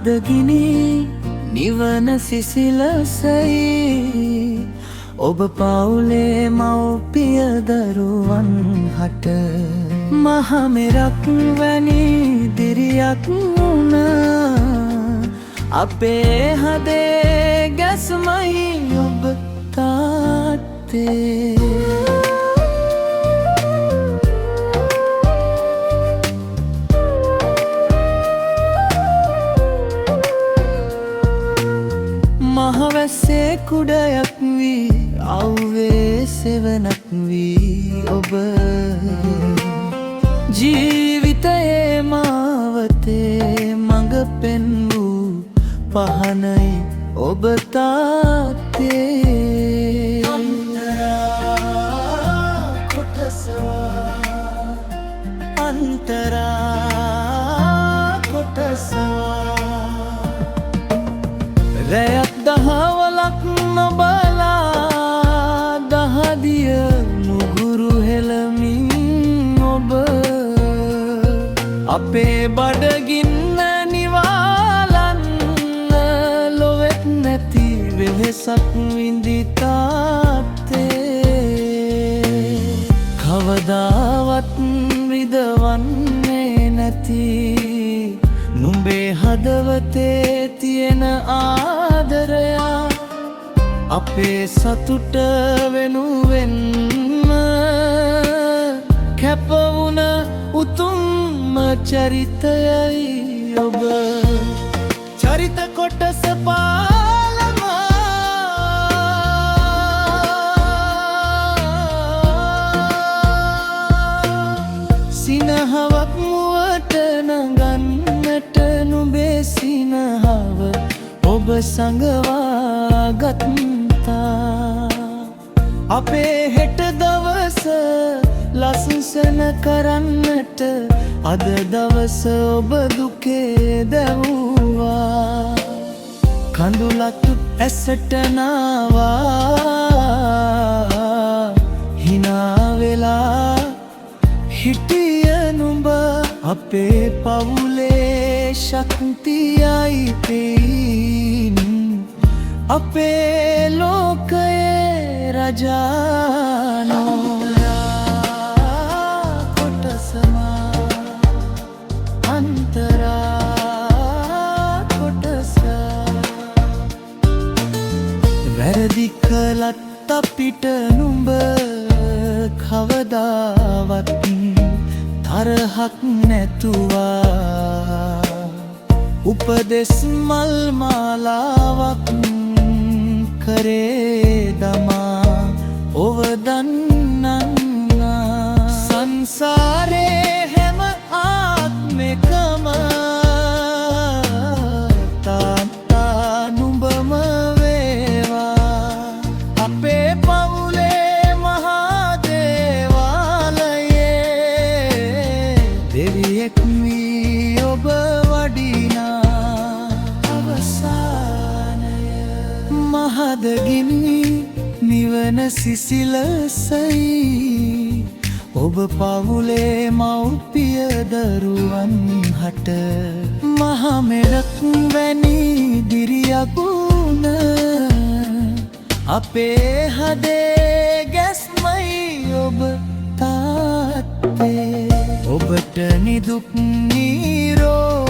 මහදගිනි නිවන සිසිලසයි ඔබ පවුලේ මව්පිය දරුවන් හට මහමෙරක් වැනි දිරියක් වුණා අපේ හදේ ගැස්මයි ඔබ තාත්තේ මහවැස්සේ කුඩයක් වී අව්වේ සෙවණක් වී ඔබ ජීවිතයේ මාවතේ මඟ පෙන් වූ පහනයි ඔබ තාත්තේ අන්තරා කොටසවා රැයක් දහවලක් නොබලා දහදිය නුගුරු හෙළමින් ඔබ අපේ බඩගින්න නිවාලන්න ලොවෙත් නැති වෙහෙසක් විඳි තාත්තේ කවදාවත් රිදවන්නේ නැති නුඹේ හදවතේ තියෙන ආදරයා අපේ සතුට වෙනුවෙන්ම කැප වුණ උතුම්ම චරිතයයි ඔබ චරිත කොටස පාලම සිනහවක් මුවට නගන්නට නුඹේ සිනහව ඔබ සඟවා ගත්තා අපේ හෙට දවස ලස්සන කරන්නට අද දවස ඔබ දුකේ දැවුවා කඳුලක් ඇසට නාවා හිනා වෙලා හිටිය නුඹ අපේ පවුලේ ශක්තියයි පෙයින් අපේ ලෝකයේ රජානෝ කොටසමා අන්තරා කොටස වැරදි කළත් අපිට නුඹ කවදාවත් තරහක් නැතුවා උපදෙස් මල් මාලාවක් කරේ දමා ඔව දන්නන්නා සංසාරේ හැම ආත්මෙකම තාත්තා නුඹම වේවා අපේ පවුලේ මහා දේවාලයේ දෙවියෙක් වී ඔබ වඩිනා අවසානය මහදගිනි නිවන සිසිලසයි ඔබ පවුලේ මව්පිය දරුවන් හට මහමෙරක් වැනි දිරියක් වුණ අපේ හදේ ගැස්මයි ඔබ තාත්තේ ඔබට නිදුක් නිරෝ